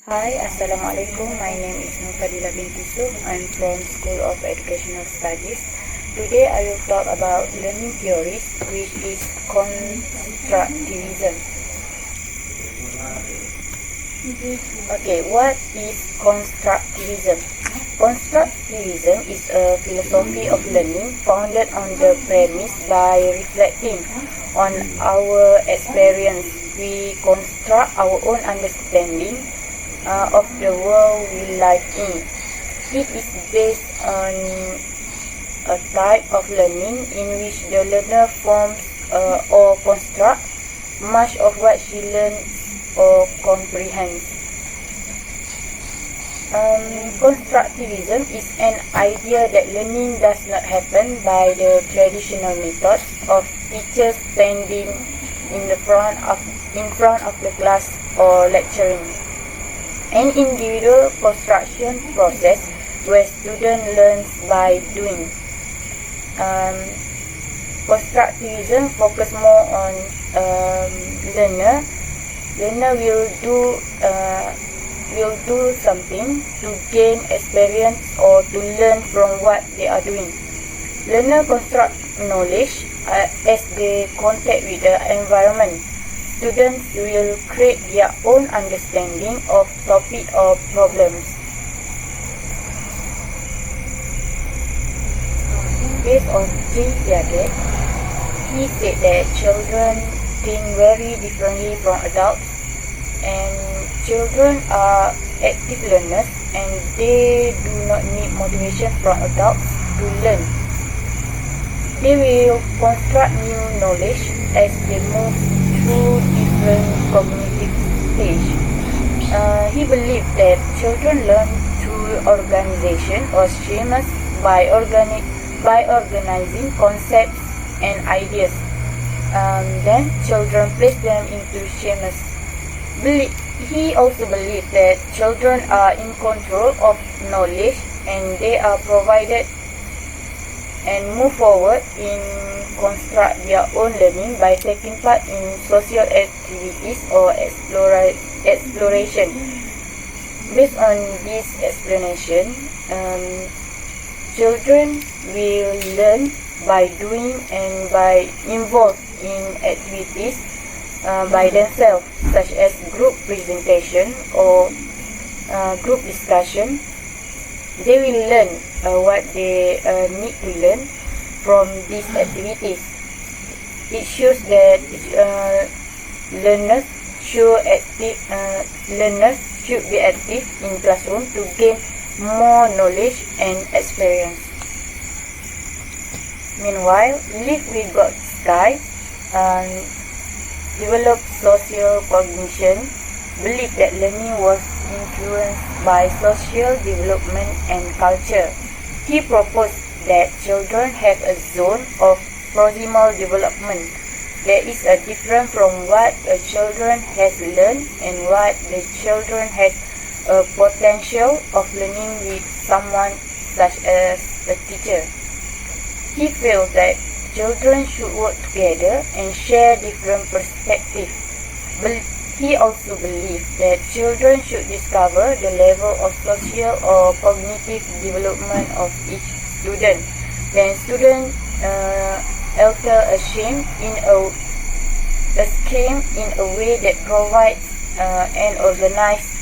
Hi, Assalamualaikum. My name is FADILAH BINTI. I'm from School of Educational Studies. Today I will talk about learning theories, which is Constructivism. Okay, what is Constructivism? Constructivism is a philosophy of learning founded on the premise by reflecting on our experience. We construct our own understanding of the world we live in. It is based on a type of learning in which the learner forms or constructs much of what she learns or comprehends. Constructivism is an idea that learning does not happen by the traditional methods of teachers standing in front of the class or lecturing. An individual construction process where student learns by doing. Constructivism focus more on learner. Learner will do something to gain experience or to learn from what they are doing. Learner construct knowledge as they contact with the environment. Students will create their own understanding of topic or problems. Based on J. Piaget, he said that children think very differently from adults, and children are active learners and they do not need motivation from adults to learn. They will construct new knowledge as they move through different cognitive stages. He believed that children learn through organization or schemas by organizing concepts and ideas. Then children place them into schemas. He also believed that children are in control of knowledge and they are provided and move forward in construct their own learning by taking part in social activities or exploration. Based on this explanation, children will learn by doing and by involved in activities by themselves, such as group presentation or group discussion. They will learn what they need to learn from these activities. It shows that learners should be active in classroom to gain more knowledge and experience. Meanwhile, Live with God's Sky developed social cognition, believed that learning was influenced by social development and culture. He proposed that children have a zone of proximal development that is different from what a children has learned and what the children has a potential of learning with someone such as a teacher. He feels that children should work together and share different perspectives. He also believed that children should discover the level of social or cognitive development of each student. Then students alter a scheme in a way that provides an organized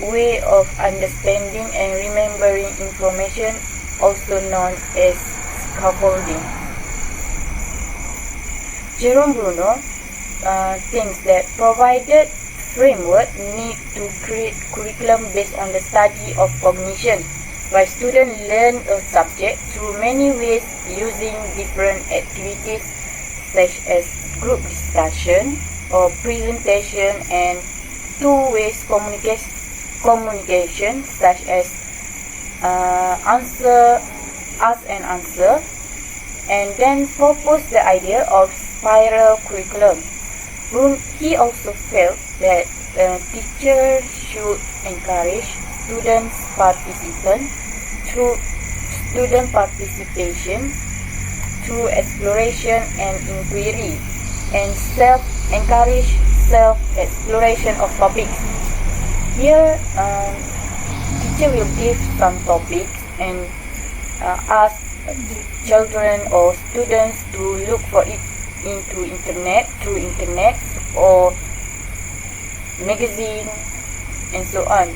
way of understanding and remembering information, also known as scaffolding. Jerome Bruno thinks that provided framework need to create curriculum based on the study of cognition, where students learn a subject through many ways using different activities such as group discussion or presentation and two-way communication such as ask and answer, and then propose the idea of spiral curriculum. He also felt that teachers should encourage student participation through exploration and inquiry, and encourage self-exploration of topics. Here, teacher will give some topics and ask children or students to look for it through internet or magazine and so on.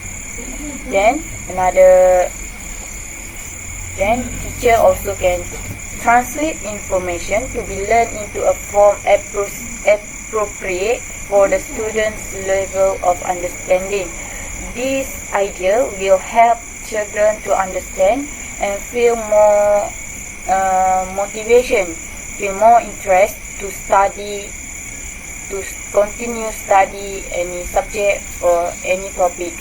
Then teacher also can translate information to be learned into a form appropriate for the student's level of understanding. This idea will help children to understand and feel more motivation, feel more interest to study, to continue study any subject or any topic.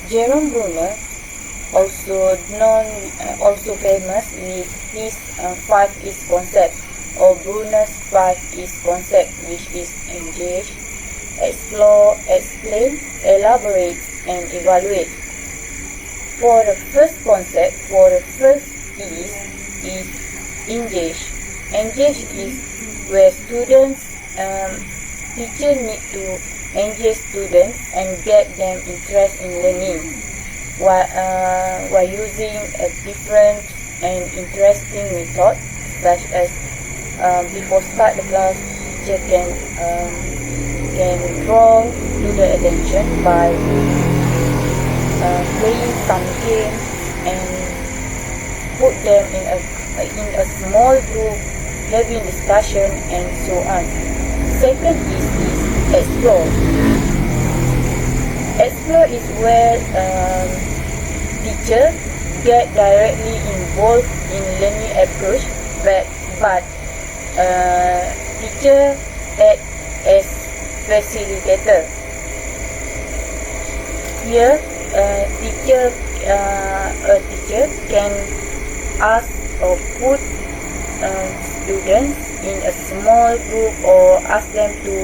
Jerome Bruner, also famous with his 5 Is concept, or Bruner's 5 Is concept, which is engage, explore, explain, elaborate, and evaluate. For the first concept, for the first is engage. Engage is where teacher need to engage students and get them interest in learning while using a different and interesting method, such as before start the class, teacher can draw to the attention by playing some game and put them in a small group, having discussion and so on. Second is explore. Explore is where teacher get directly involved in learning approach, but teacher act as facilitator. Here, a teacher can ask or put students in a small group or ask them to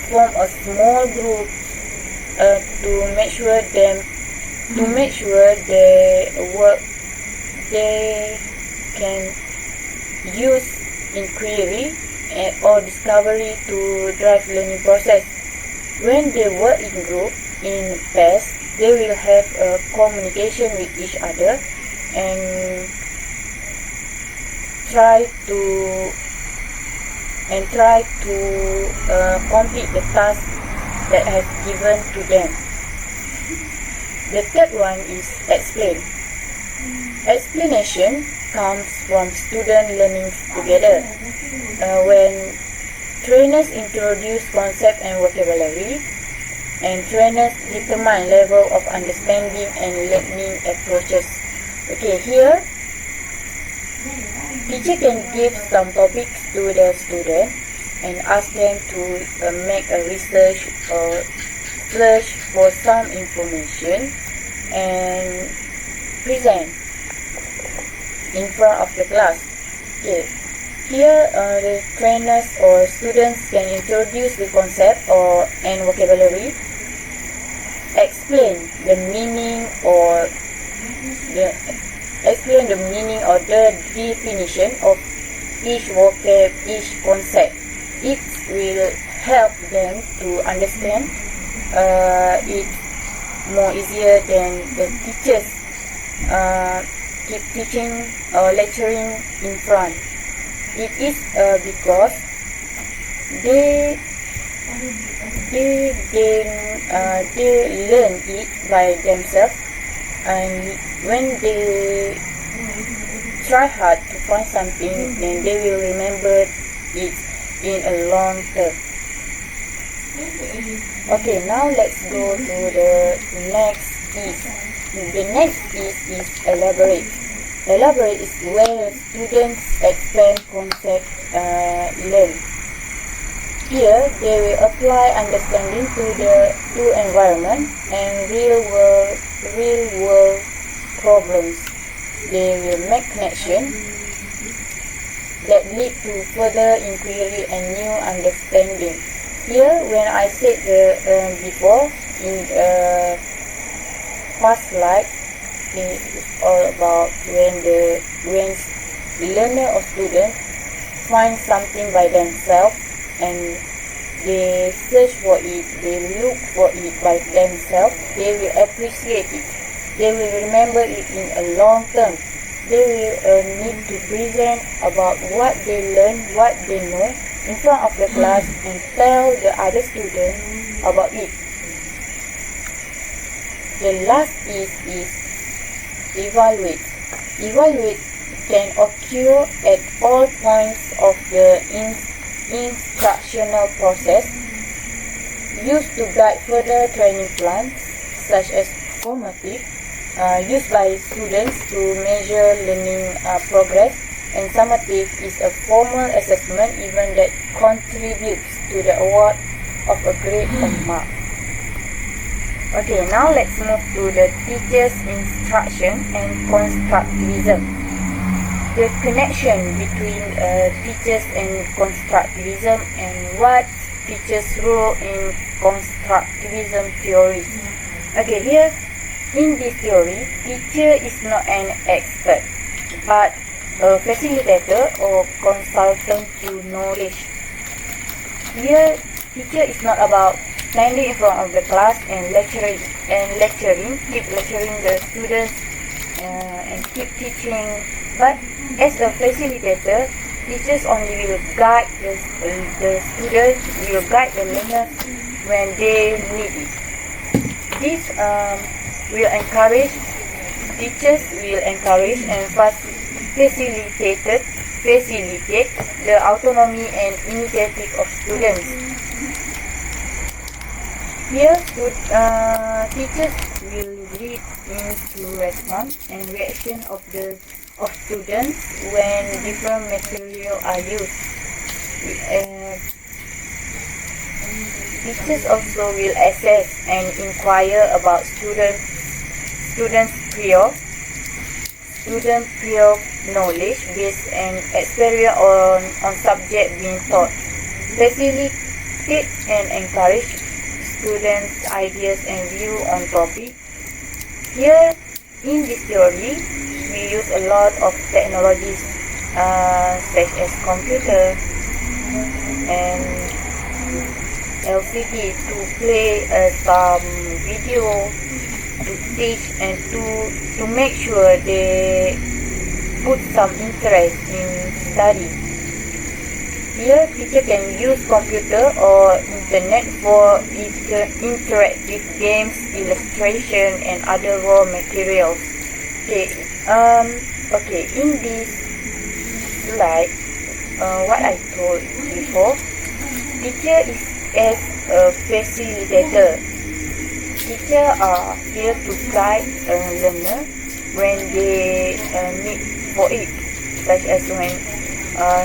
form a small group to make sure their work they can use inquiry or discovery to drive learning process. When they work in group, in pairs, they will have a communication with each other and try to complete the task that has given to them. The third one is explain. Explanation comes from student learning together. When trainers introduce concept and vocabulary, and trainers determine level of understanding and learning approaches. Okay, here teacher can give some topics to the student and ask them to make a research or search for some information and present in front of the class. Okay. Here, the trainers or students can introduce the concept and vocabulary, explain the meaning or the definition of each vocab, each concept. It will help them to understand it more easier than the teachers keep teaching or lecturing in front. It is because they learn it by themselves, and when they try hard to find something, then they will remember it in a long term. Okay, now let's go to the next is. The next is elaborate. Elaborate is where students expand concept learn. Here, they will apply understanding to environment and real world problems. They will make connection that lead to further inquiry and new understanding. Here, when I said before in past slide, it's all about when the learner or student find something by themselves and they search for it, they look for it by themselves, they will appreciate it. They will remember it in a long term. They will need to present about what they learn, what they know in front of the class and tell the other students about it. The last is evaluate. Evaluate can occur at all points of the instructional process, used to guide further training plans, such as formative, used by students to measure learning progress, and summative is a formal assessment event that contributes to the award of a grade or mark. Okay, now let's move to the teacher's instruction and constructivism. The connection between teachers and constructivism, and what teachers' role in constructivism theory. Okay, here in this theory, teacher is not an expert, but a facilitator or consultant to knowledge. Here, teacher is not about standing in front of the class and lecturing, keep lecturing the students and keep teaching. But as a facilitator, teachers only will guide the students, will guide the learners when they need it. This will encourage, teachers will encourage and facilitate the autonomy and initiative of students. Here, teachers will read into response and reaction of students when different material are used. Teachers also will assess and inquire about students' prior knowledge based and experience on subject being taught. Facilitate and encourage students' ideas and view on topic. Here in this theory, we use a lot of technologies such as computer and LCD to play some video to teach and to make sure they put some interest in study. Here, teacher can use computer or internet for interactive games, illustration, and other raw materials. Okay, in this slide, what I told before, teacher is as a facilitator. Teacher are here to guide a learner when they need for it, such as when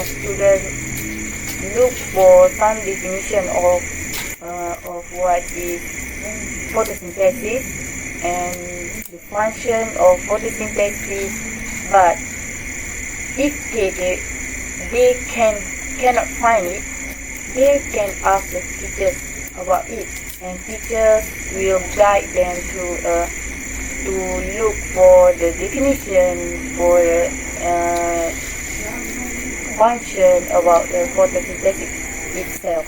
students look for some definition of what is photosynthesis and the function of photosynthesis. But if they cannot find it, they can ask the teachers about it, and teachers will guide them to look for the definition for the function about the photosynthesis itself.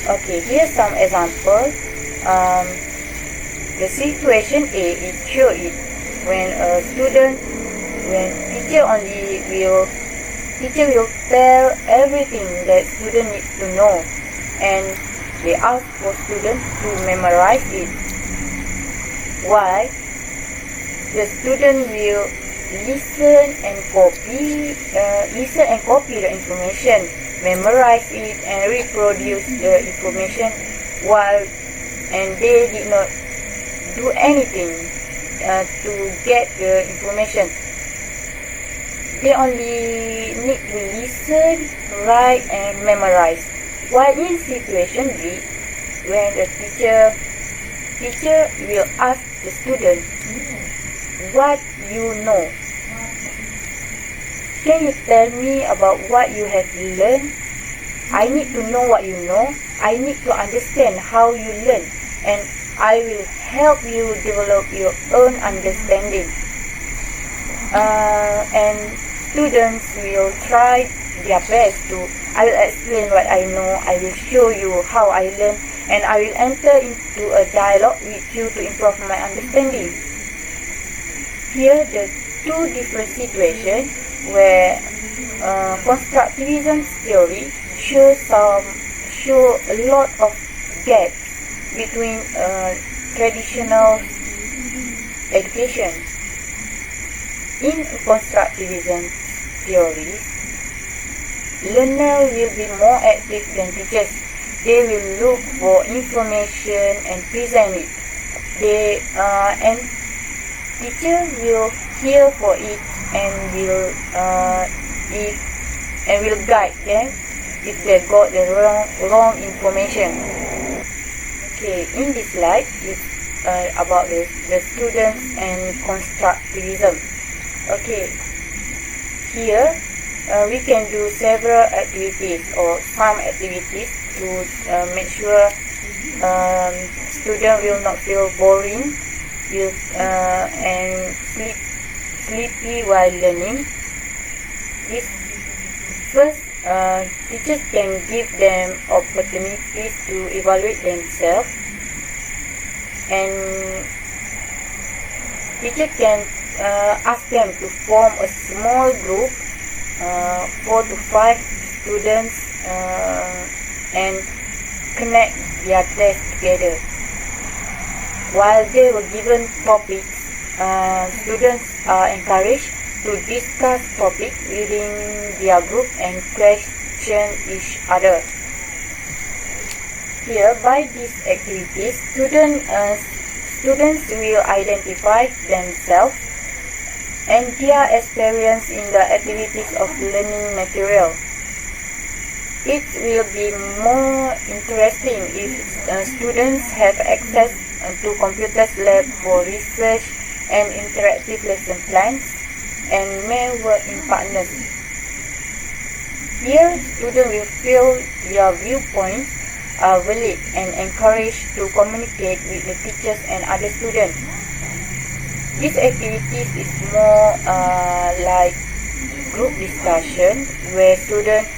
Okay, here's some example. The situation A is show it when a student, when teacher will tell everything that student needs to know, and they ask for students to memorize it. Why? The student will listen and copy the information, memorize it, and reproduce the information and they did not do anything to get the information. They only need to listen, write, and memorize. While in situation B, when the teacher will ask the student, what you know? Can you tell me about what you have learned? I need to know what you know. I need to understand how you learn, and I will help you develop your own understanding. And students will try their best to. I will explain what I know, I will show you how I learn, and I will enter into a dialogue with you to improve my understanding. Here the two different situations where constructivism theory show a lot of gaps between traditional education. In constructivism theory, learner will be more active than teachers. They will look for information and present it. And teacher will hear for it and will guide them if they got the wrong information. Okay, in this slide it's about the students and constructivism. Okay, here we can do several activities or some activities to make sure student will not feel boring and sleepy while learning. First, teachers can give them opportunities to evaluate themselves, and teacher can ask them to form a small group, 4 to 5 students, and connect their tests together. While they were given topics, students are encouraged to discuss topics within their group and question each other. Here, by these activities, students will identify themselves and their experience in the activities of learning material. It will be more interesting if students have access to computers lab for research and interactive lesson plans, and may work in partners. Here, students will feel their viewpoints are valid and encouraged to communicate with the teachers and other students. This activities is more like group discussion, where students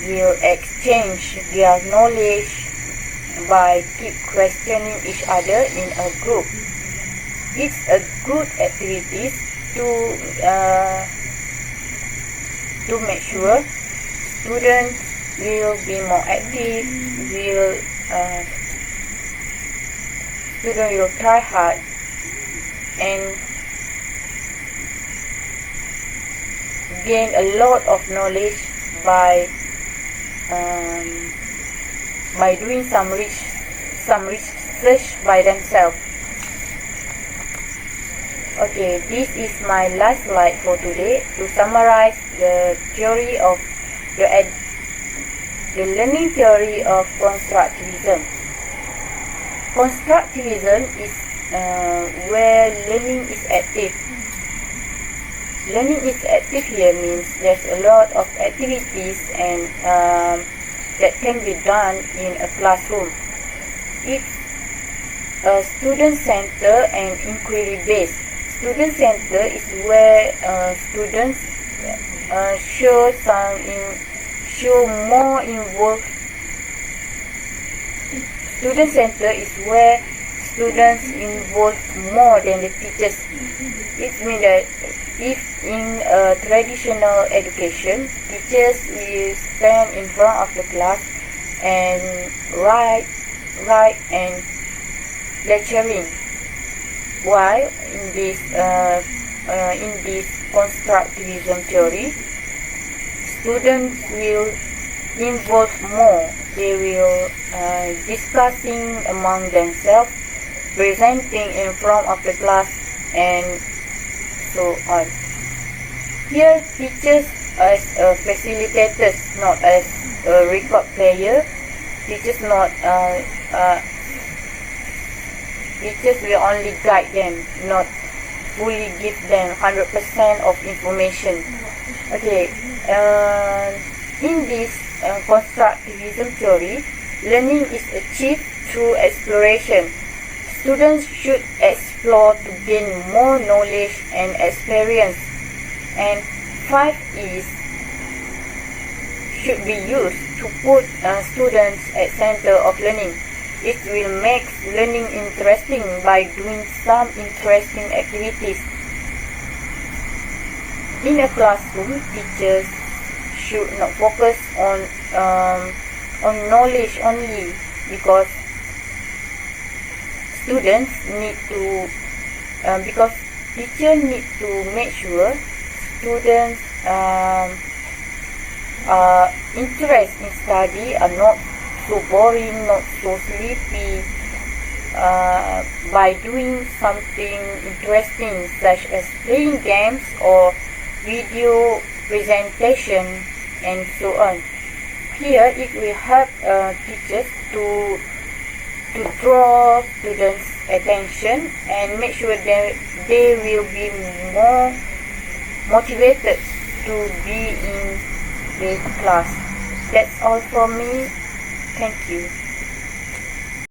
will exchange their knowledge by keep questioning each other in a group. It's a good activity to make sure students will be more active, students will try hard and gain a lot of knowledge by doing some research by themselves. Okay, this is my last slide for today to summarize the theory of the learning theory of constructivism. Constructivism is where learning is active. Learning is active here means there's a lot of activities and that can be done in a classroom. It's a student-centered and inquiry-based. Student-centered is where students show more involved. Student-centered is where students involve more than the teachers. It means that if in a traditional education, teachers will stand in front of the class and write and lecturing, while in this constructivism theory, students will involve more. They will discussing among themselves, presenting in front of the class, and so on. Here, teachers as facilitators, not as a record player. Teachers will only guide them, not fully give them 100% of information. Okay, in this constructivism theory, learning is achieved through exploration. Students should explore to gain more knowledge and experience. And 5 is should be used to put students at center of learning. It will make learning interesting by doing some interesting activities. In a classroom, teachers should not focus on knowledge only, because students need to because teachers need to make sure students interest in study are not so boring, not so sleepy, by doing something interesting such as playing games or video presentation and so on. Here it will help teachers to draw students' attention and make sure that they will be more motivated to be in the class. That's all from me. Thank you.